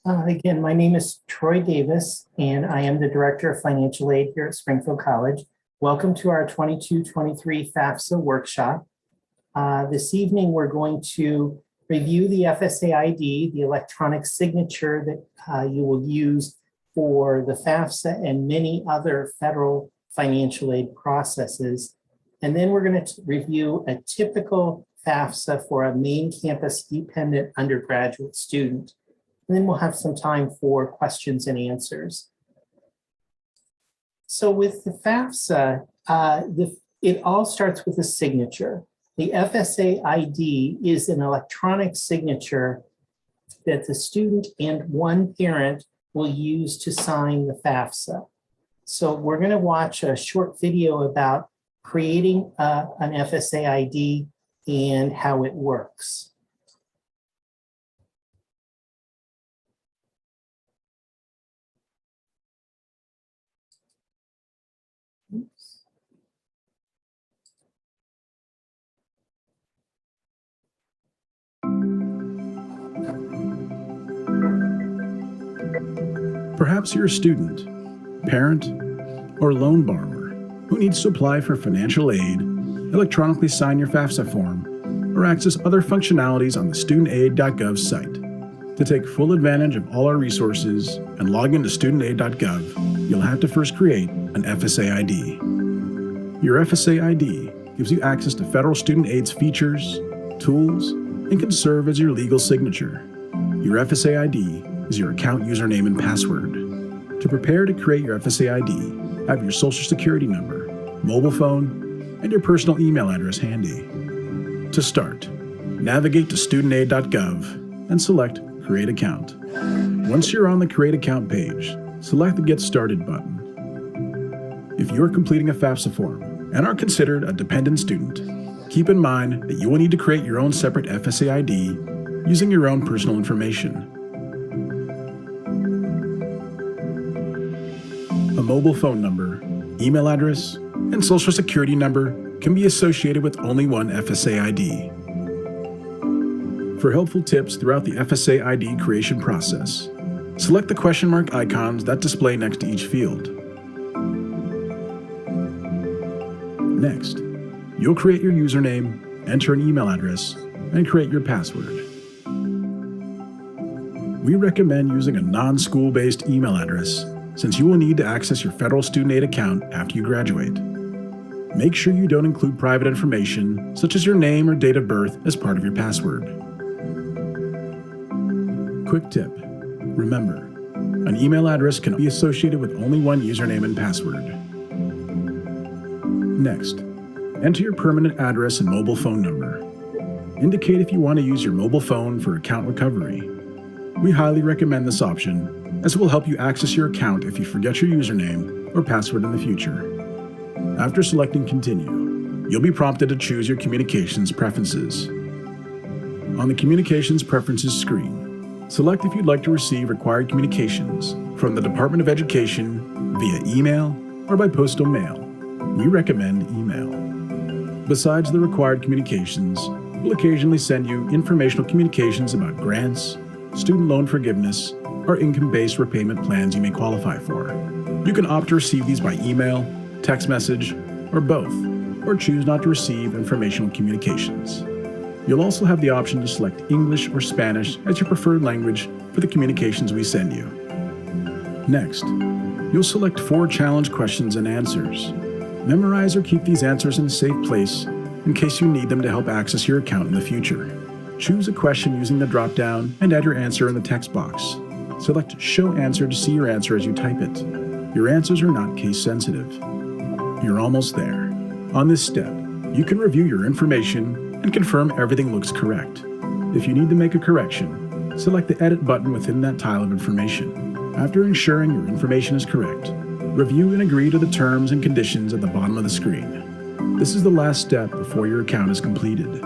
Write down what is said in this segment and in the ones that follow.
Again, my name is Troy Davis, and I am the Director of Financial Aid here at Springfield College. Welcome to our 22-23 FAFSA workshop. This evening, we're going to review the FSA ID, the electronic signature that you will use for the FAFSA and many other federal financial aid processes. And then we're going to review a typical FAFSA for a main campus dependent undergraduate student. And then we'll have some time for questions and answers. So with the FAFSA, it all starts with a signature. The FSA ID is an electronic signature that the student and one parent will use to sign the FAFSA. So we're going to watch a short video about creating an FSA ID and how it works. Perhaps you're a student, parent, or loan borrower who needs to apply for financial aid, electronically sign your FAFSA form, or access other functionalities on the studentaid.gov site. To take full advantage of all our resources and log into studentaid.gov, you'll have to first create an FSA ID. Your FSA ID gives you access to federal student aid's features, tools, and can serve as your legal signature. Your FSA ID is your account username and password. To prepare to create your FSA ID, have your social security number, mobile phone, and your personal email address handy. To start, navigate to studentaid.gov and select Create Account. Once you're on the Create Account page, select the Get Started button. If you are completing a FAFSA form and are considered a dependent student, keep in mind that you will need to create your own separate FSA ID using your own personal information. A mobile phone number, email address, and social security number can be associated with only one FSA ID. For helpful tips throughout the FSA ID creation process, select the question mark icons that display next to each field. Next, you'll create your username, enter an email address, and create your password. We recommend using a non-school-based email address since you will need to access your federal student aid account after you graduate. Make sure you don't include private information such as your name or date of birth as part of your password. Quick tip: remember, an email address can be associated with only one username and password. Next, enter your permanent address and mobile phone number. Indicate if you want to use your mobile phone for account recovery. We highly recommend this option, as it will help you access your account if you forget your username or password in the future. After selecting Continue, you'll be prompted to choose your communications preferences. On the Communications Preferences screen, select if you'd like to receive required communications from the Department of Education via email or by postal mail. We recommend email. Besides the required communications, we'll occasionally send you informational communications about grants, student loan forgiveness, or income-based repayment plans you may qualify for. You can opt to receive these by email, text message, or both, or choose not to receive informational communications. You'll also have the option to select English or Spanish as your preferred language for the communications we send you. Next, you'll select 4 challenge questions and answers. Memorize or keep these answers in a safe place in case you need them to help access your account in the future. Choose a question using the drop-down and add your answer in the text box. Select Show Answer to see your answer as you type it. Your answers are not case-sensitive. You're almost there. On this step, you can review your information and confirm everything looks correct. If you need to make a correction, select the Edit button within that tile of information. After ensuring your information is correct, review and agree to the terms and conditions at the bottom of the screen. This is the last step before your account is completed.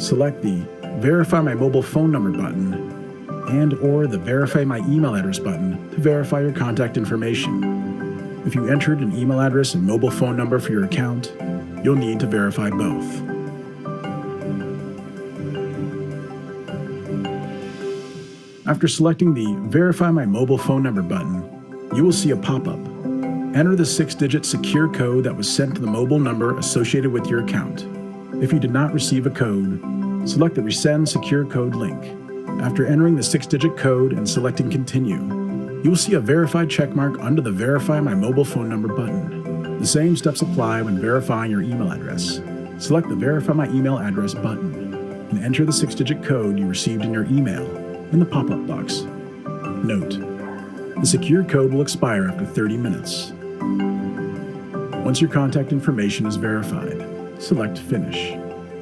Select the Verify My Mobile Phone Number button and/or the Verify My Email Address button to verify your contact information. If you entered an email address and mobile phone number for your account, you'll need to verify both. After selecting the Verify My Mobile Phone Number button, you will see a pop-up. Enter the 6-digit secure code that was sent to the mobile number associated with your account. If you did not receive a code, select the Resend Secure Code link. After entering the 6-digit code and selecting Continue, you will see a verified checkmark under the Verify My Mobile Phone Number button. The same steps apply when verifying your email address. Select the Verify My Email Address button and enter the 6-digit code you received in your email in the pop-up box. Note: the secure code will expire after 30 minutes. Once your contact information is verified, select Finish.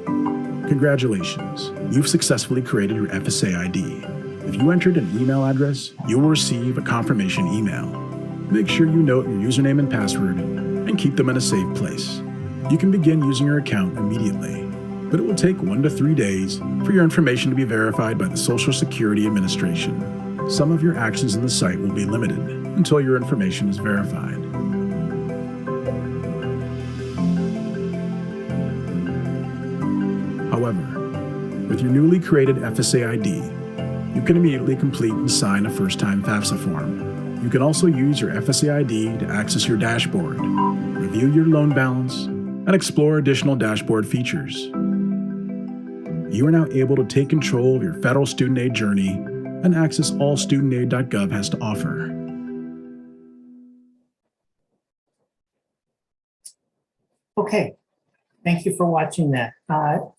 Congratulations, you've successfully created your FSA ID. If you entered an email address, you will receive a confirmation email. Make sure you note your username and password and keep them in a safe place. You can begin using your account immediately, but it will take 1 to 3 days for your information to be verified by the Social Security Administration. Some of your actions in the site will be limited until your information is verified. However, with your newly created FSA ID, you can immediately complete and sign a first-time FAFSA form. You can also use your FSA ID to access your dashboard, review your loan balance, and explore additional dashboard features. You are now able to take control of your federal student aid journey and access all studentaid.gov has to offer. Okay, thank you for watching that. Are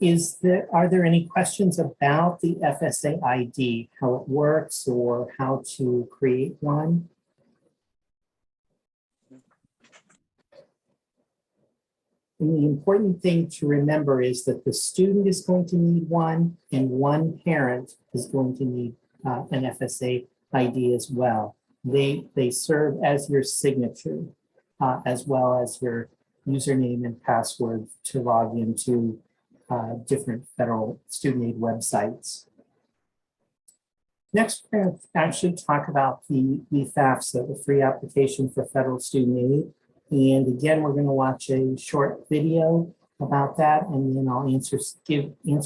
there any questions about the FSA ID, how it works or how to create one? And the important thing to remember is that the student is going to need one and one parent is going to need an FSA ID as well. They serve as your signature as well as your username and password to log into different federal student aid websites. Next, we're going to actually talk about the FAFSA, the free application for federal student aid. And again, we're going to watch a short video about that, and then I'll answer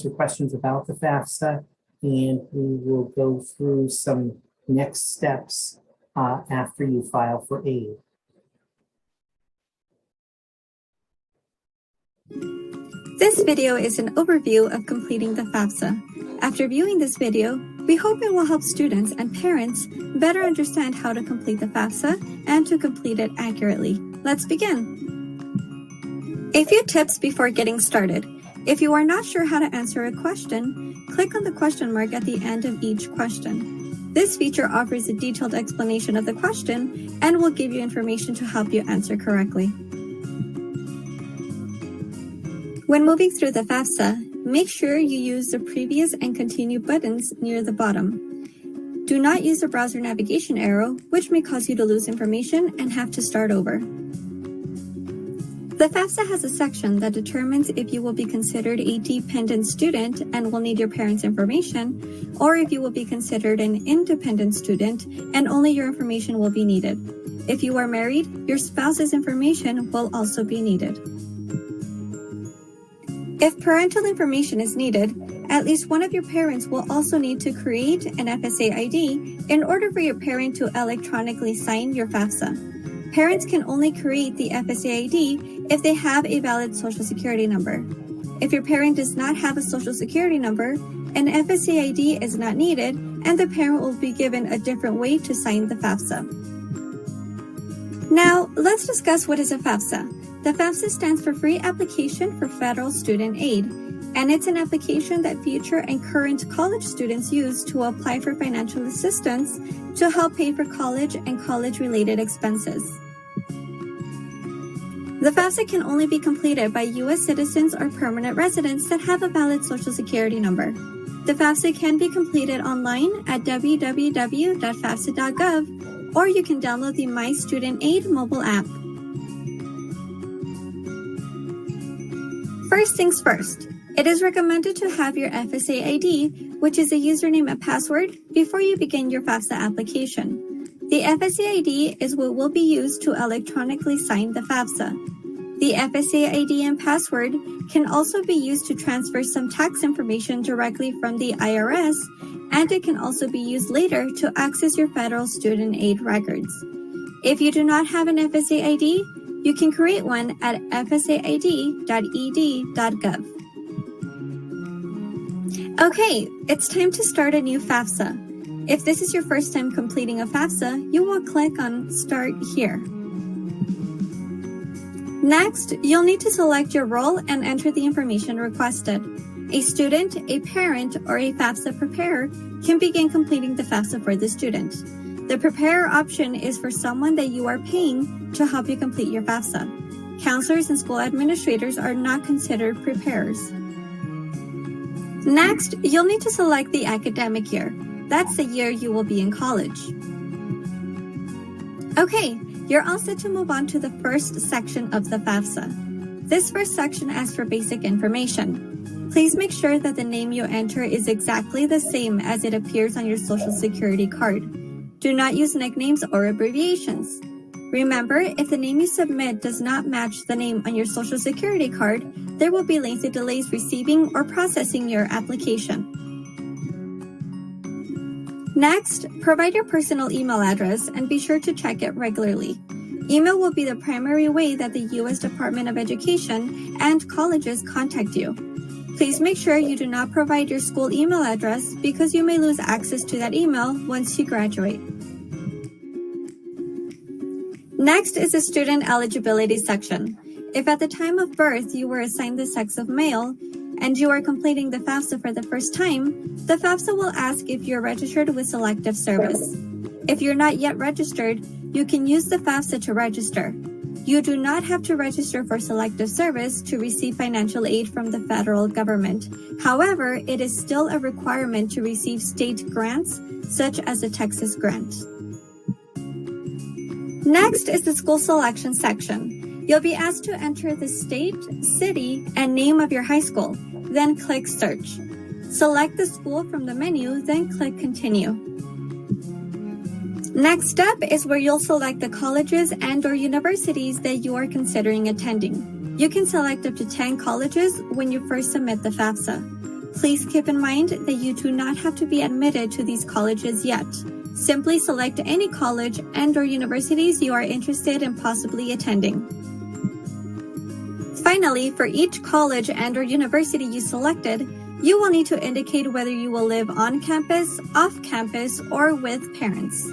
questions about the FAFSA, and we will go through some next steps after you file for aid. This video is an overview of completing the FAFSA. After viewing this video, we hope it will help students and parents better understand how to complete the FAFSA and to complete it accurately. Let's begin. A few tips before getting started. If you are not sure how to answer a question, click on the question mark at the end of each question. This feature offers a detailed explanation of the question and will give you information to help you answer correctly. When moving through the FAFSA, make sure you use the Previous and Continue buttons near the bottom. Do not use the browser navigation arrow, which may cause you to lose information and have to start over. The FAFSA has a section that determines if you will be considered a dependent student and will need your parents' information, or if you will be considered an independent student and only your information will be needed. If you are married, your spouse's information will also be needed. If parental information is needed, at least one of your parents will also need to create an FSA ID in order for your parent to electronically sign your FAFSA. Parents can only create the FSA ID if they have a valid Social Security number. If your parent does not have a Social Security number, an FSA ID is not needed and the parent will be given a different way to sign the FAFSA. Now, let's discuss what is a FAFSA. The FAFSA stands for Free Application for Federal Student Aid, and it's an application that future and current college students use to apply for financial assistance to help pay for college and college-related expenses. The FAFSA can only be completed by U.S. citizens or permanent residents that have a valid Social Security number. The FAFSA can be completed online at www.fafsa.gov, or you can download the My Student Aid mobile app. First things first, it is recommended to have your FSA ID, which is a username and password, before you begin your FAFSA application. The FSA ID is what will be used to electronically sign the FAFSA. The FSA ID and password can also be used to transfer some tax information directly from the IRS and it can also be used later to access your federal student aid records. If you do not have an FSA ID, you can create one at fsaid.ed.gov. Okay, it's time to start a new FAFSA. If this is your first time completing a FAFSA, you will click on Start Here. Next, you'll need to select your role and enter the information requested. A student, a parent, or a FAFSA preparer can begin completing the FAFSA for the student. The preparer option is for someone that you are paying to help you complete your FAFSA. Counselors and school administrators are not considered preparers. Next, you'll need to select the academic year. That's the year you will be in college. Okay, you're all set to move on to the first section of the FAFSA. This first section asks for basic information. Please make sure that the name you enter is exactly the same as it appears on your Social Security card. Do not use nicknames or abbreviations. Remember, if the name you submit does not match the name on your Social Security card, there will be lengthy delays receiving or processing your application. Next, provide your personal email address and be sure to check it regularly. Email will be the primary way that the U.S. Department of Education and colleges contact you. Please make sure you do not provide your school email address because you may lose access to that email once you graduate. Next is the student eligibility section. If at the time of birth you were assigned the sex of male and you are completing the FAFSA for the first time, the FAFSA will ask if you're registered with Selective Service. If you're not yet registered, you can use the FAFSA to register. You do not have to register for Selective Service to receive financial aid from the federal government. However, it is still a requirement to receive state grants, such as the Texas grant. Next is the school selection section. You'll be asked to enter the state, city, and name of your high school, then click Search. Select the school from the menu, then click Continue. Next step is where you'll select the colleges and/or universities that you are considering attending. You can select up to 10 colleges when you first submit the FAFSA. Please keep in mind that you do not have to be admitted to these colleges yet. Simply select any college and/or universities you are interested in possibly attending. Finally, for each college and/or university you selected, you will need to indicate whether you will live on campus, off campus, or with parents.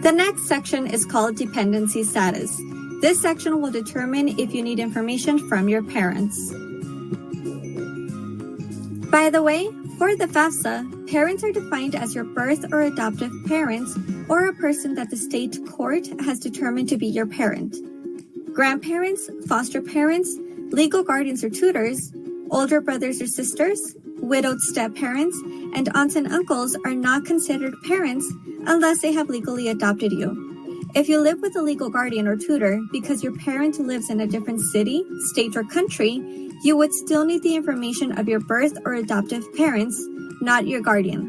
The next section is called Dependency Status. This section will determine if you need information from your parents. By the way, for the FAFSA, parents are defined as your birth or adoptive parents or a person that the state court has determined to be your parent. Grandparents, foster parents, legal guardians or tutors, older brothers or sisters, widowed step-parents, and aunts and uncles are not considered parents unless they have legally adopted you. If you live with a legal guardian or tutor because your parent lives in a different city, state, or country, you would still need the information of your birth or adoptive parents, not your guardian.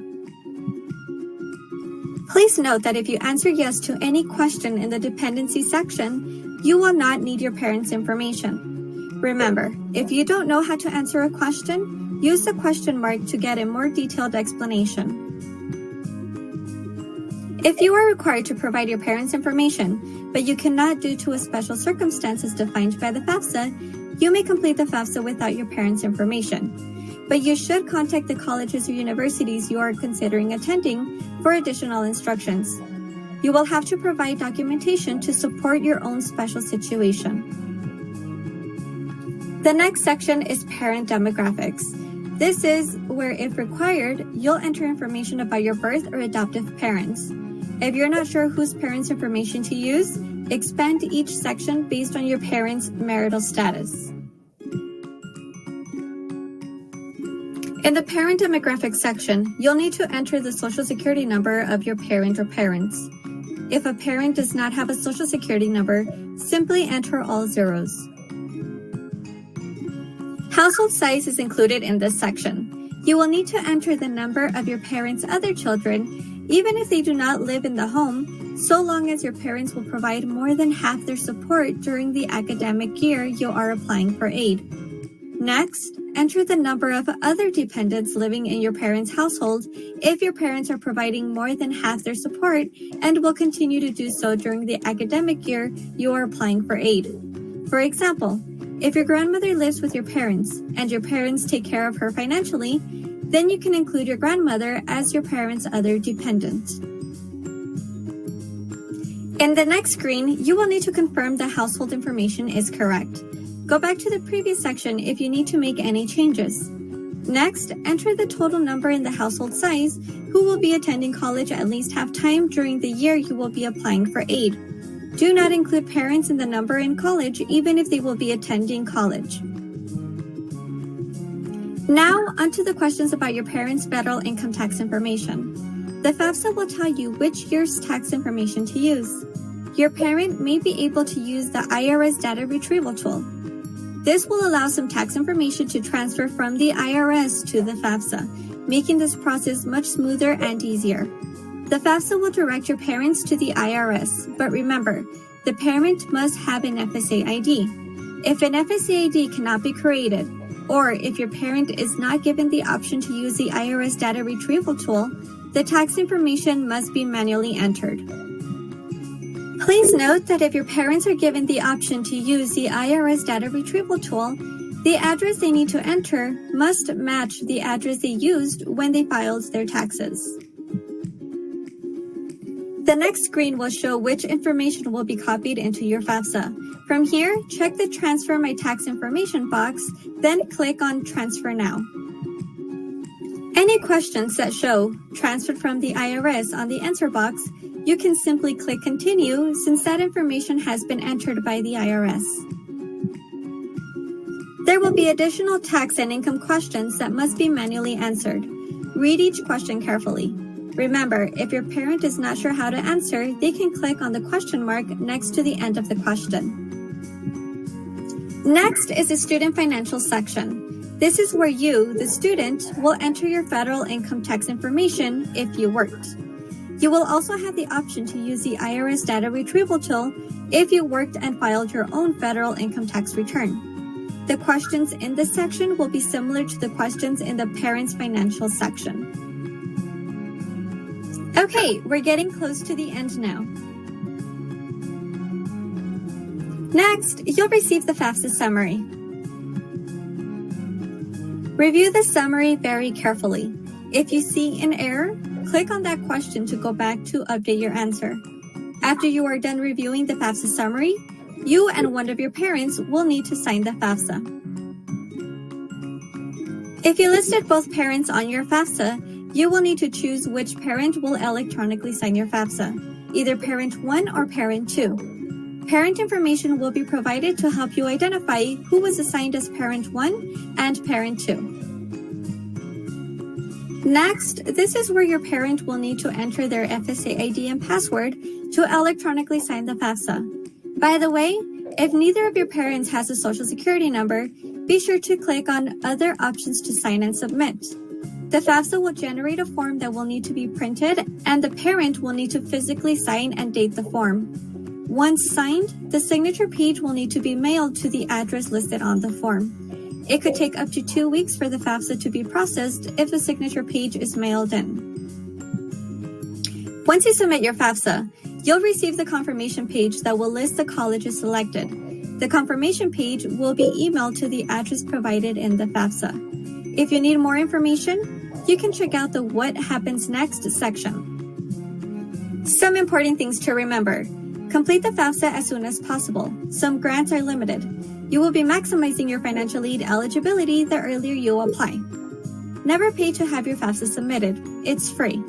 Please note that if you answer yes to any question in the dependency section, you will not need your parents' information. Remember, if you don't know how to answer a question, use the question mark to get a more detailed explanation. If you are required to provide your parents' information, but you cannot due to a special circumstances defined by the FAFSA, you may complete the FAFSA without your parents' information. But you should contact the colleges or universities you are considering attending for additional instructions. You will have to provide documentation to support your own special situation. The next section is parent demographics. This is where, if required, you'll enter information about your birth or adoptive parents. If you're not sure whose parents' information to use, expand each section based on your parents' marital status. In the parent demographics section, you'll need to enter the Social Security number of your parent or parents. If a parent does not have a Social Security number, simply enter all zeros. Household size is included in this section. You will need to enter the number of your parents' other children, even if they do not live in the home, so long as your parents will provide more than half their support during the academic year you are applying for aid. Next, enter the number of other dependents living in your parents' household if your parents are providing more than half their support and will continue to do so during the academic year you are applying for aid. For example, if your grandmother lives with your parents and your parents take care of her financially, then you can include your grandmother as your parents' other dependent. In the next screen, you will need to confirm the household information is correct. Go back to the previous section if you need to make any changes. Next, enter the total number in the household size who will be attending college at least half time during the year you will be applying for aid. Do not include parents in the number in college even if they will be attending college. Now, onto the questions about your parents' federal income tax information. The FAFSA will tell you which year's tax information to use. Your parent may be able to use the IRS data retrieval tool. This will allow some tax information to transfer from the IRS to the FAFSA, making this process much smoother and easier. The FAFSA will direct your parents to the IRS, but remember, the parent must have an FSA ID. If an FSA ID cannot be created, or if your parent is not given the option to use the IRS data retrieval tool, the tax information must be manually entered. Please note that if your parents are given the option to use the IRS data retrieval tool, the address they need to enter must match the address they used when they filed their taxes. The next screen will show which information will be copied into your FAFSA. From here, check the Transfer My Tax Information box, then click on Transfer Now. Any questions that show Transferred from the IRS on the Answer box, you can simply click Continue since that information has been entered by the IRS. There will be additional tax and income questions that must be manually answered. Read each question carefully. Remember, if your parent is not sure how to answer, they can click on the question mark next to the end of the question. Next is the Student Financial section. This is where you, the student, will enter your federal income tax information if you worked. You will also have the option to use the IRS data retrieval tool if you worked and filed your own federal income tax return. The questions in this section will be similar to the questions in the Parents Financial section. Okay, we're getting close to the end now. Next, you'll receive the FAFSA Summary. Review the summary very carefully. If you see an error, click on that question to go back to update your answer. After you are done reviewing the FAFSA Summary, you and one of your parents will need to sign the FAFSA. If you listed both parents on your FAFSA, you will need to choose which parent will electronically sign your FAFSA, either Parent 1 or Parent 2. Parent information will be provided to help you identify who was assigned as Parent 1 and Parent 2. Next, this is where your parent will need to enter their FSA ID and password to electronically sign the FAFSA. By the way, if neither of your parents has a Social Security number, be sure to click on Other Options to sign and submit. The FAFSA will generate a form that will need to be printed, and the parent will need to physically sign and date the form. Once signed, the signature page will need to be mailed to the address listed on the form. It could take up to 2 weeks for the FAFSA to be processed if the signature page is mailed in. Once you submit your FAFSA, you'll receive the confirmation page that will list the colleges selected. The confirmation page will be emailed to the address provided in the FAFSA. If you need more information, you can check out the What Happens Next section. Some important things to remember. Complete the FAFSA as soon as possible. Some grants are limited. You will be maximizing your financial aid eligibility the earlier you apply. Never pay to have your FAFSA submitted. It's free.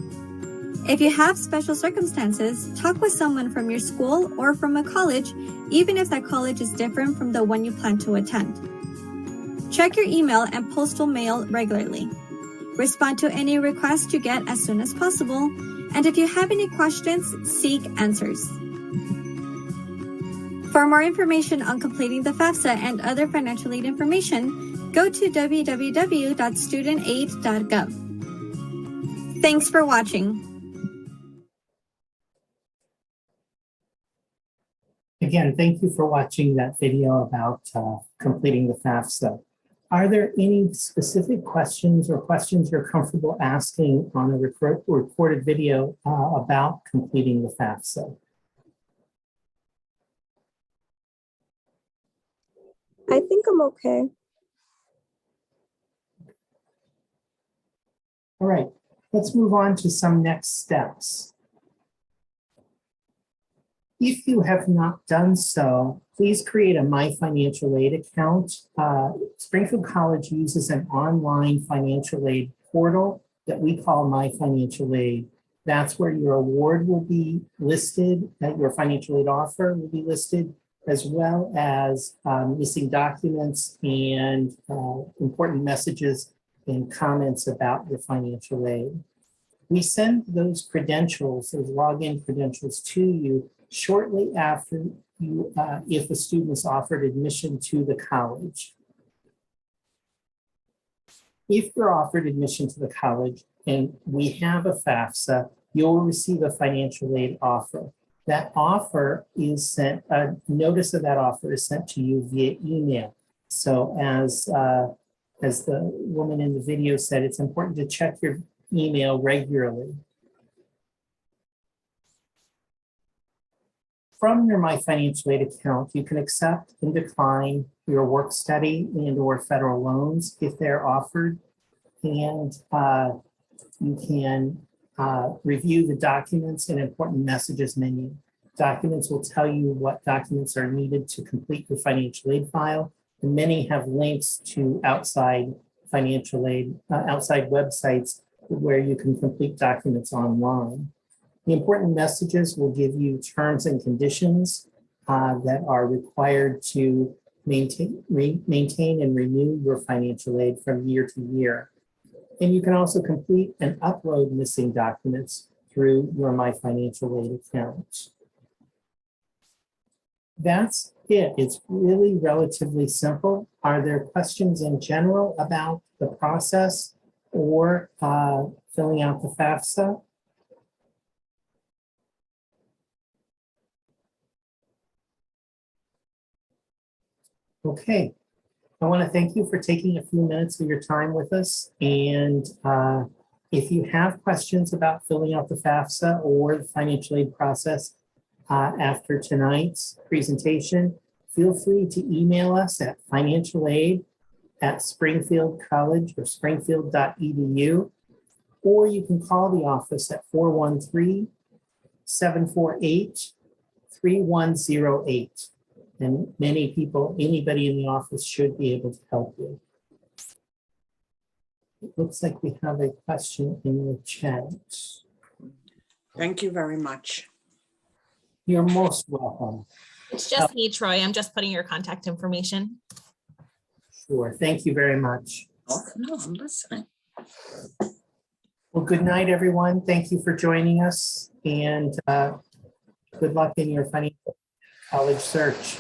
If you have special circumstances, talk with someone from your school or from a college, even if that college is different from the one you plan to attend. Check your email and postal mail regularly. Respond to any requests you get as soon as possible. And if you have any questions, seek answers. For more information on completing the FAFSA and other financial aid information, go to www.studentaid.gov. Thanks for watching. Again, thank you for watching that video about completing the FAFSA. Are there any specific questions or questions you're comfortable asking on a recorded video about completing the FAFSA? I think I'm okay. All right, let's move on to some next steps. If you have not done so, please create a My Financial Aid account. Springfield College uses an online financial aid portal that we call My Financial Aid. That's where your award will be listed, that your financial aid offer will be listed, as well as missing documents and important messages and comments about your financial aid. We send those credentials, those login credentials to you shortly after you, if a student is offered admission to the college. If you're offered admission to the college and we have a FAFSA, you'll receive a financial aid offer. That offer is sent, a notice of that offer is sent to you via email. So as the woman in the video said, it's important to check your email regularly. From your My Financial Aid account, you can accept and decline your work study and/or federal loans if they're offered. And you can review the documents and important messages menu. Documents will tell you what documents are needed to complete your financial aid file. And many have links to outside financial aid, outside websites where you can complete documents online. The important messages will give you terms and conditions that are required to maintain and renew your financial aid from year to year. And you can also complete and upload missing documents through your My Financial Aid account. That's it. It's really relatively simple. Are there questions in general about the process or filling out the FAFSA? Okay, I want to thank you for taking a few minutes of your time with us. And if you have questions about filling out the FAFSA or the financial aid process after tonight's presentation, feel free to email us at financialaid@Springfield College or springfield.edu, or you can call the office at 413-748-3108. And many people, anybody in the office should be able to help you. It looks like we have a question in the chat. Thank you very much. You're most welcome. It's just me, Troy. I'm just putting your contact information. Sure, thank you very much. Oh, no, I'm listening. Well, good night, everyone. Thank you for joining us, and good luck in your financial college search.